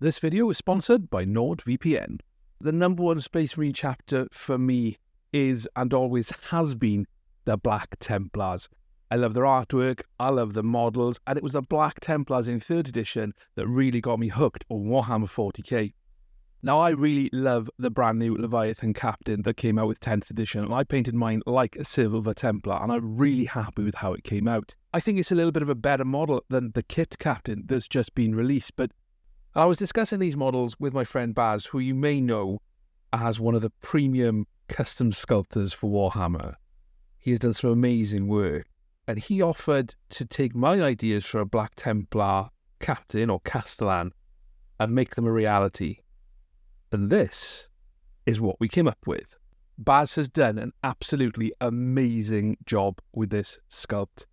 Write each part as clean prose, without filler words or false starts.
This video is sponsored by NordVPN. The number one Space Marine chapter for me is and always has been the Black Templars. I love their artwork, I love the models, and it was the Black Templars in 3rd edition that really got me hooked on Warhammer 40k. Now, I really love the brand new Leviathan Captain that came out with 10th edition, and I painted mine like a Silver Templar, and I'm really happy with how it came out. I think it's a little bit of a better model than the kit Captain that's just been released, but I was discussing these models with my friend Baz, who you may know as one of the premium custom sculptors for Warhammer. He has done some amazing work, and he offered to take my ideas for a Black Templar Captain or Castellan and make them a reality. And this is what we came up with. Baz has done an absolutely amazing job with this sculpt.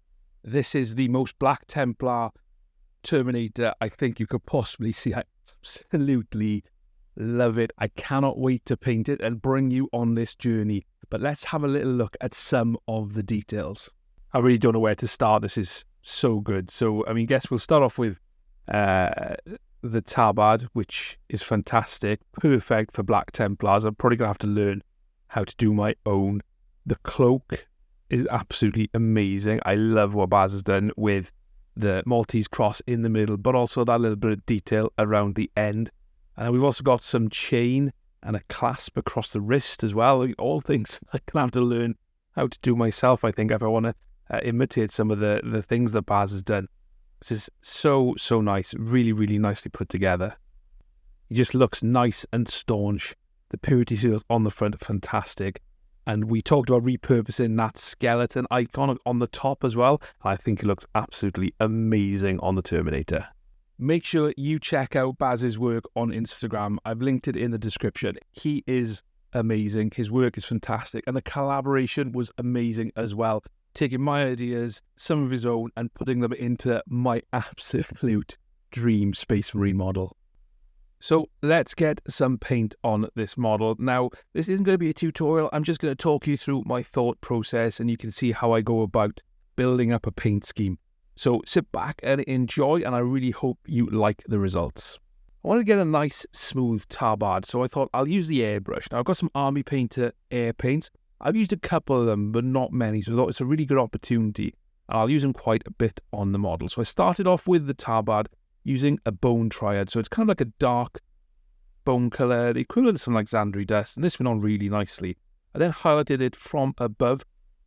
This is the most Black Templar Terminator I think you could possibly see. I absolutely love it. I cannot wait to paint it and bring you on this journey. But let's have a little look at some of the details. I really don't know where to start. This is so good. So, I guess we'll start off with the tabard, which is fantastic. Perfect for Black Templars. I'm probably going to have to learn how to do my own. The cloak is absolutely amazing. I love what Baz has done with the Maltese cross in the middle, but also that little bit of detail around the end. And we've also got some chain and a clasp across the wrist as well. All things I'm going to have to learn how to do myself, I think, if I want to imitate some of the things that Baz has done. This is so nice. Really, really nicely put together. He just looks nice and staunch. The purity seals on the front are fantastic. And we talked about repurposing that skeleton icon on the top as well. I think it looks absolutely amazing on the Terminator. Make sure you check out Baz's work on Instagram. I've linked it in the description. He is amazing. His work is fantastic. And the collaboration was amazing as well. Taking my ideas, some of his own, and putting them into my absolute dream Space Marine model. So let's get some paint on this model. Now, this isn't going to be a tutorial. I'm just going to talk you through my thought process, and you can see how I go about building up a paint scheme. So sit back and enjoy, and I really hope you like the results. I want to get a nice smooth tabard, so I thought I'll use the airbrush. Now, I've got some Army Painter air paints. I've used a couple of them, but not many, so I thought it's a really good opportunity, and I'll use them quite a bit on the model. So I started off with the tabard using a bone triad, so it's kind of like a dark bone colour, the equivalent of something like Xandri dust, and this went on really nicely. I then highlighted it from above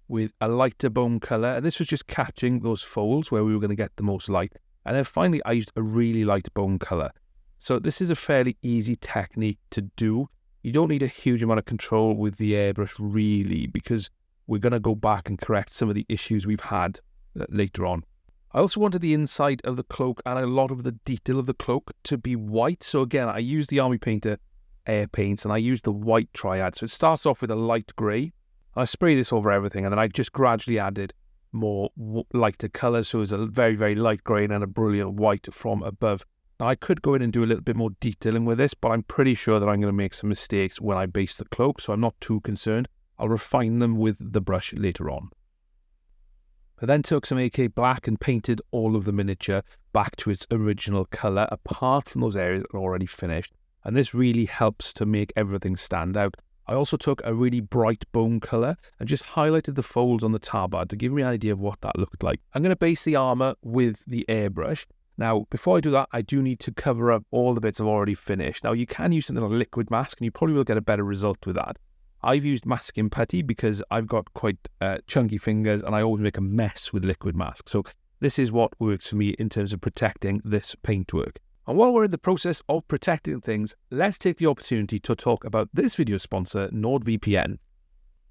with a lighter bone colour, and this was just catching those folds where we were going to get the most light. And then finally I used a really light bone colour. So this is a fairly easy technique to do. You don't need a huge amount of control with the airbrush really, because we're going to go back and correct some of the issues we've had later on. I also wanted the inside of the cloak and a lot of the detail of the cloak to be white. So again, I used the Army Painter air paints and I used the white triad. So it starts off with a light grey. I spray this over everything, and then I just gradually added more lighter colours. So it's a very, very light grey and then a brilliant white from above. Now, I could go in and do a little bit more detailing with this, but I'm pretty sure that I'm going to make some mistakes when I base the cloak, so I'm not too concerned. I'll refine them with the brush later on. I then took some AK black and painted all of the miniature back to its original colour, apart from those areas that are already finished. And this really helps to make everything stand out. I also took a really bright bone colour and just highlighted the folds on the tabard to give me an idea of what that looked like. I'm going to base the armour with the airbrush. Now, before I do that, I do need to cover up all the bits I've already finished. Now, you can use something like liquid mask, and you probably will get a better result with that. I've used masking putty because I've got quite chunky fingers, and I always make a mess with liquid mask. So this is what works for me in terms of protecting this paintwork. And while we're in the process of protecting things, let's take the opportunity to talk about this video sponsor, NordVPN.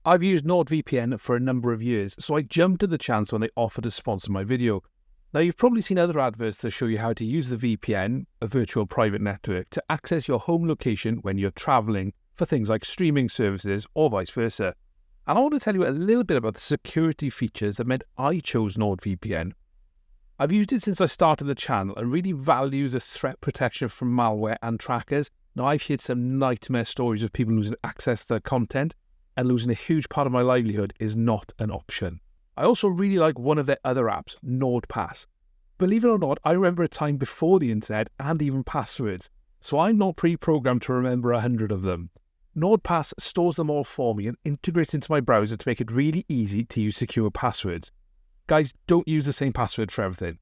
I've used NordVPN for a number of years, so I jumped at the chance when they offered to sponsor my video. Now, you've probably seen other adverts that show you how to use the VPN, a virtual private network, to access your home location when you're traveling for things like streaming services or vice versa. And I want to tell you a little bit about the security features that meant I chose NordVPN. I've used it since I started the channel and really value the threat protection from malware and trackers. Now, I've heard some nightmare stories of people losing access to their content, and losing a huge part of my livelihood is not an option. I also really like one of their other apps, NordPass. Believe it or not, I remember a time before the internet and even passwords. so I'm not pre-programmed to remember 100 of them. NordPass stores them all for me and integrates into my browser to make it really easy to use secure passwords. Guys, don't use the same password for everything.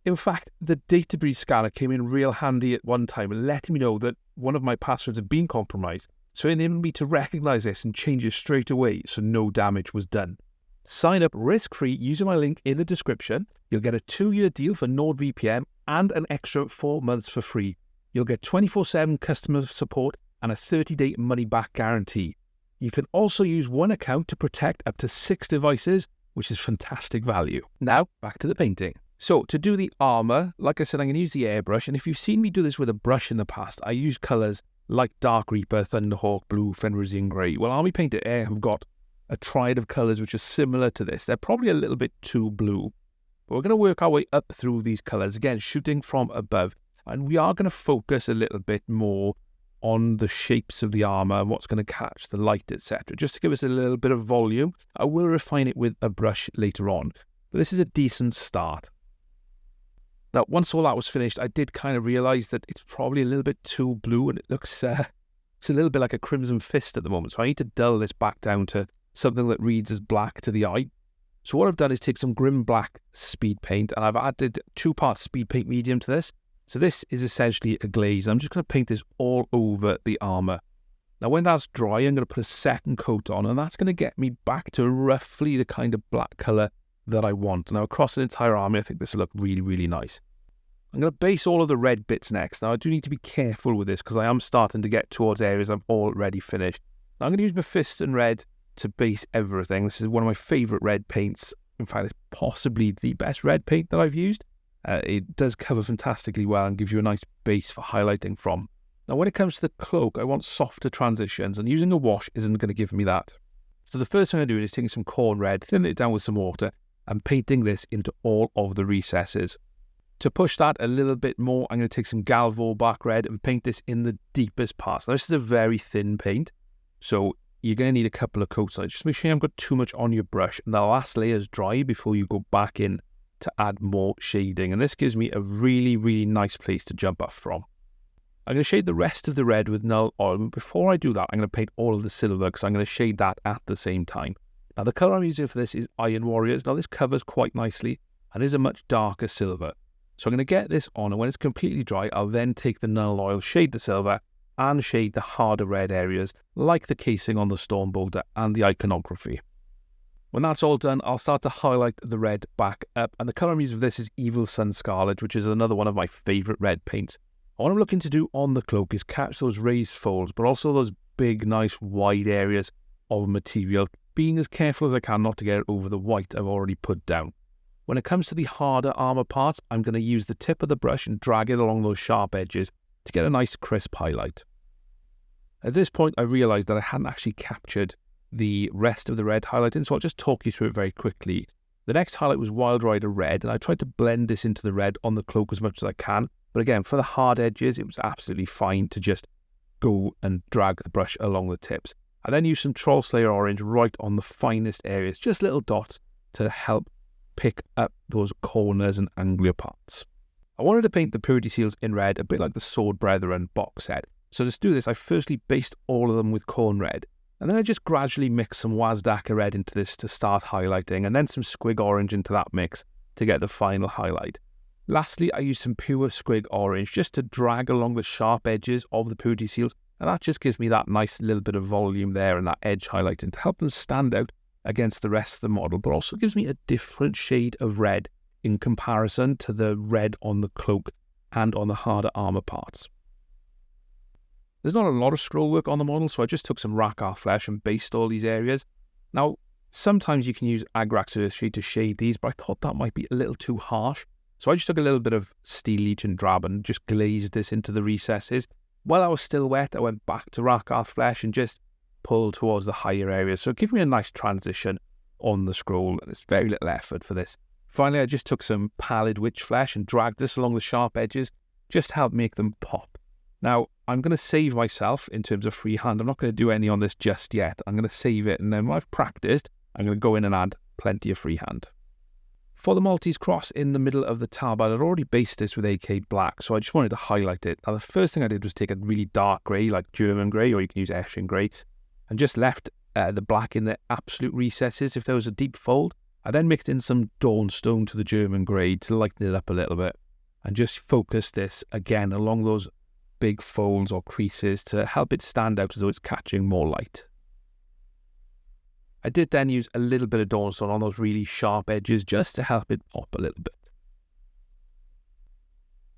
In fact, the data breach scanner came in real handy at one time and letting me know that one of my passwords had been compromised, so it enabled me to recognise this and change it straight away so no damage was done. Sign up risk-free using my link in the description. You'll get a 2-year deal for NordVPN and an extra 4 months for free. You'll get 24/7 customer support and a 30-day money-back guarantee. You can also use one account to protect up to 6 devices, which is fantastic value. Now, back to the painting. So, to do the armour, like I said, I'm going to use the airbrush, and if you've seen me do this with a brush in the past, I use colours like Dark Reaper, Thunderhawk Blue, Fenrisian Grey. Well, Army Painter Air have got a triad of colours which are similar to this. They're probably a little bit too blue, but we're going to work our way up through these colours, again, shooting from above, and we are going to focus a little bit more on the shapes of the armour and what's going to catch the light, etc. Just to give us a little bit of volume. I will refine it with a brush later on, but this is a decent start. Now, once all that was finished, I did kind of realise that it's probably a little bit too blue and it looks it's a little bit like a Crimson Fist at the moment, so I need to dull this back down to something that reads as black to the eye. So what I've done is take some Grim Black speed paint and I've added 2 parts speed paint medium to this. So this is essentially a glaze. I'm just going to paint this all over the armour. Now when that's dry, I'm going to put a second coat on, and that's going to get me back to roughly the kind of black colour that I want. Now across the entire army, I think this will look really, really nice. I'm going to base all of the red bits next. Now I do need to be careful with this because I am starting to get towards areas I've already finished. Now I'm going to use Mephisto red to base everything. This is one of my favourite red paints. In fact, it's possibly the best red paint that I've used. It does cover fantastically well and gives you a nice base for highlighting from. Now when it comes to the cloak, I want softer transitions, and using a wash isn't going to give me that. So the first thing I'm doing is taking some corn red, thinning it down with some water, and painting this into all of the recesses. To push that a little bit more, I'm going to take some Galvo Bark Red and paint this in the deepest parts. Now this is a very thin paint, so you're going to need a couple of coats on it. Just make sure you haven't got too much on your brush and the last layer is dry before you go back in to add more shading. And this gives me a really, really nice place to jump off from. I'm going to shade the rest of the red with Null Oil. But before I do that, I'm going to paint all of the silver because I'm going to shade that at the same time. Now the colour I'm using for this is Iron Warriors. Now this covers quite nicely and is a much darker silver. So I'm going to get this on, and when it's completely dry, I'll then take the Null Oil, shade the silver, and shade the harder red areas, like the casing on the Storm Bolter and the iconography. When that's all done, I'll start to highlight the red back up, and the colour I'm using for this is Evil Sun Scarlet, which is another one of my favourite red paints. What I'm looking to do on the cloak is catch those raised folds, but also those big, nice, wide areas of material, being as careful as I can not to get it over the white I've already put down. When it comes to the harder armour parts, I'm going to use the tip of the brush and drag it along those sharp edges to get a nice crisp highlight. At this point, I realised that I hadn't actually captured the rest of the red highlighting, so I'll just talk you through it very quickly. The next highlight was Wild Rider Red, and I tried to blend this into the red on the cloak as much as I can, but again, for the hard edges, it was absolutely fine to just go and drag the brush along the tips. I then used some Troll Slayer Orange right on the finest areas, just little dots to help pick up those corners and angular parts. I wanted to paint the Purity Seals in red, a bit like the Sword Brethren box set. So to do this, I firstly based all of them with corn red, and then I just gradually mixed some Wazdaka red into this to start highlighting, and then some Squig Orange into that mix to get the final highlight. Lastly, I used some pure Squig Orange just to drag along the sharp edges of the Purity Seals, and that just gives me that nice little bit of volume there and that edge highlighting to help them stand out against the rest of the model, but also gives me a different shade of red in comparison to the red on the cloak and on the harder armour parts. There's not a lot of scroll work on the model, so I just took some Rakar Flesh and based all these areas. Now, sometimes you can use Agrax Earthshade to shade these, but I thought that might be a little too harsh. So I just took a little bit of Steel Legion Drab and just glazed this into the recesses. While I was still wet, I went back to Rakar Flesh and just pulled towards the higher areas. So give me a nice transition on the scroll, and it's very little effort for this. Finally, I just took some Pallid Witch Flesh and dragged this along the sharp edges, just to help make them pop. Now, I'm going to save myself in terms of freehand. I'm not going to do any on this just yet. I'm going to save it, and then when I've practiced, I'm going to go in and add plenty of freehand. For the Maltese cross in the middle of the tabard, I'd already based this with AK black, so I just wanted to highlight it. Now the first thing I did was take a really dark grey, like German grey, or you can use Hessian grey, and just left the black in the absolute recesses if there was a deep fold. I then mixed in some Dawnstone to the German grey to lighten it up a little bit, and just focused this again along those big folds or creases to help it stand out as though it's catching more light. I did then use a little bit of Dawnstone on those really sharp edges just to help it pop a little bit.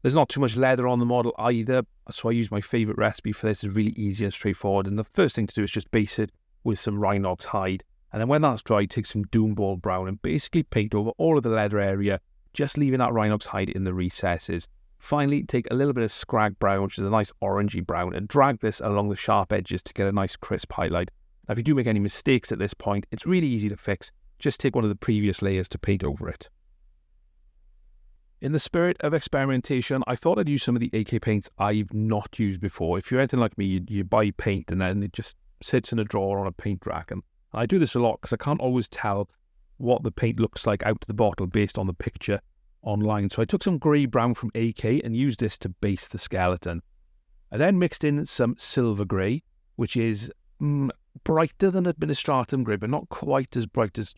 There's not too much leather on the model either, so I used my favourite recipe for this. It's really easy and straightforward, and the first thing to do is just base it with some Rhinox hide, and then when that's dry, take some Doomball brown and basically paint over all of the leather area, just leaving that Rhinox hide in the recesses. Finally, take a little bit of Scrag brown, which is a nice orangey brown, and drag this along the sharp edges to get a nice crisp highlight. Now, if you do make any mistakes at this point, it's really easy to fix. Just take one of the previous layers to paint over it. In the spirit of experimentation, I thought I'd use some of the AK paints I've not used before. If you're anything like me, you buy paint and then it just sits in a drawer on a paint rack. And I do this a lot because I can't always tell what the paint looks like out of the bottle based on the picture online. So I took some grey-brown from AK and used this to base the skeleton. I then mixed in some silver grey, which is brighter than Administratum grey, but not quite as bright as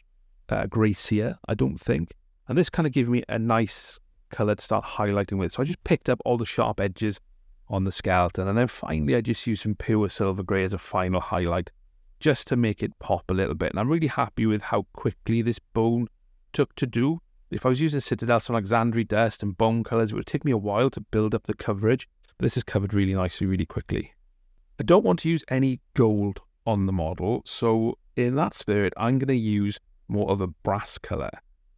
grey seer, I don't think. And this kind of gave me a nice colour to start highlighting with. So I just picked up all the sharp edges on the skeleton, and then finally I just used some pure silver grey as a final highlight, just to make it pop a little bit. And I'm really happy with how quickly this bone took to do. If I was using Citadel, some Alexandria dust and bone colours, it would take me a while to build up the coverage. But this is covered really nicely, really quickly. I don't want to use any gold on the model, so in that spirit, I'm going to use more of a brass colour.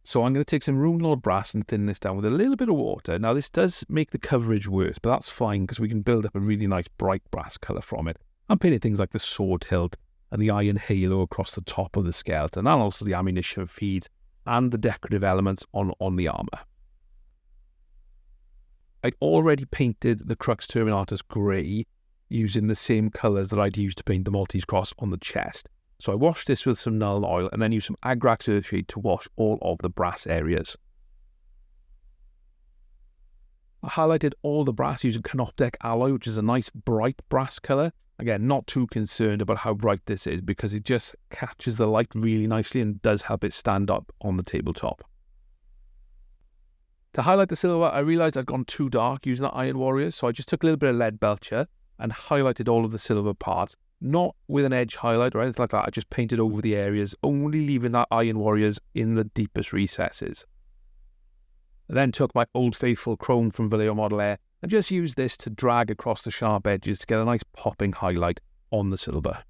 So I'm going to take some Rune Lord brass and thin this down with a little bit of water. Now this does make the coverage worse, but that's fine because we can build up a really nice bright brass colour from it. I'm painting things like the sword hilt and the iron halo across the top of the skeleton, and also the ammunition feeds and the decorative elements on the armour. I'd already painted the Crux Terminatus grey using the same colours that I'd used to paint the Maltese cross on the chest. So I washed this with some Nuln oil and then used some Agrax Earthshade to wash all of the brass areas. I highlighted all the brass using Canoptek alloy, which is a nice bright brass colour. Again, not too concerned about how bright this is because it just catches the light really nicely and does help it stand up on the tabletop. To highlight the silver, I realised I'd gone too dark using the Iron Warriors, so I just took a little bit of lead belcher and highlighted all of the silver parts, not with an edge highlight or anything like that. I just painted over the areas, only leaving that Iron Warriors in the deepest recesses. I then took my Old Faithful Chrome from Vallejo Model Air and just used this to drag across the sharp edges to get a nice popping highlight on the silver.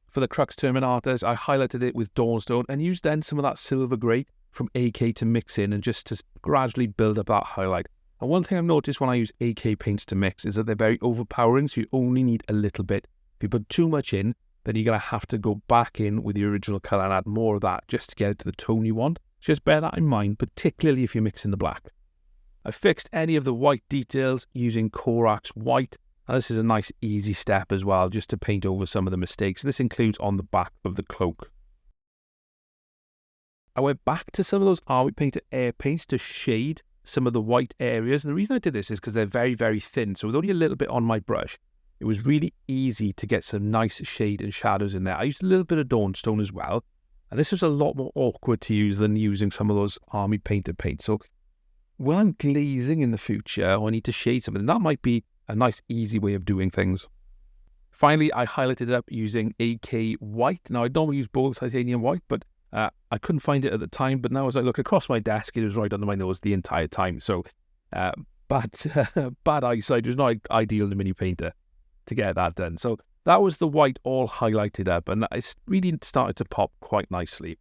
For the Crux Terminatus, I highlighted it with Dawnstone and used then some of that silver grey from AK to mix in and just to gradually build up that highlight. And one thing I've noticed when I use AK paints to mix is that they're very overpowering, so you only need a little bit. If you put too much in, then you're going to have to go back in with the original colour and add more of that just to get it to the tone you want. Just bear that in mind, particularly if you're mixing the black. I fixed any of the white details using Corax White, and this is a nice easy step as well, just to paint over some of the mistakes. This includes on the back of the cloak. I went back to some of those Army Painter air paints to shade some of the white areas, and the reason I did this is because they're very, very thin, so with only a little bit on my brush, it was really easy to get some nice shade and shadows in there. I used a little bit of Dawnstone as well, and this was a lot more awkward to use than using some of those Army Painter paints. So when I'm glazing in the future, or I need to shade something, that might be a nice, easy way of doing things. Finally, I highlighted it up using AK White. Now, I normally use both titanium white, but I couldn't find it at the time. But now as I look across my desk, it was right under my nose the entire time. So bad eyesight was not ideal in the Mini Painter to get that done. So that was the white all highlighted up, and it really started to pop quite nicely.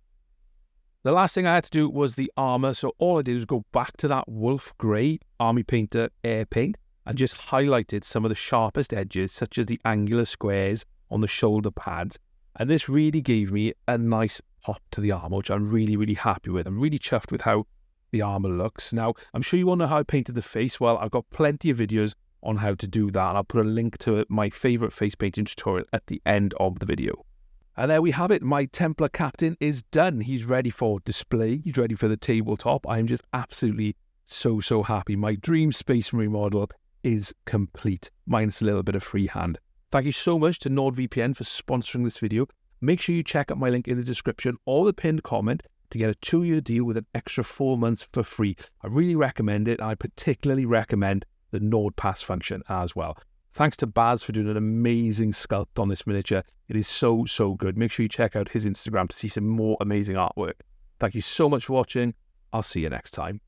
The last thing I had to do was the armour, so all I did was go back to that Wolf Grey Army Painter air paint and just highlighted some of the sharpest edges, such as the angular squares on the shoulder pads, and this really gave me a nice pop to the armour, which I'm really, really happy with. I'm really chuffed with how the armour looks. Now, I'm sure you want to know how I painted the face. Well, I've got plenty of videos on how to do that, and I'll put a link to my favourite face painting tutorial at the end of the video. And there we have it. My Templar Captain is done. He's ready for display. He's ready for the tabletop. I'm just absolutely so happy. My dream Space Marine model is complete, minus a little bit of freehand. Thank you so much to NordVPN for sponsoring this video. Make sure you check out my link in the description or the pinned comment to get a 2-year deal with an extra 4 months for free. I really recommend it. I particularly recommend the Nord Pass function as well. Thanks to Baz for doing an amazing sculpt on this miniature. It is so good. Make sure you check out his Instagram to see some more amazing artwork. Thank you so much for watching. I'll see you next time.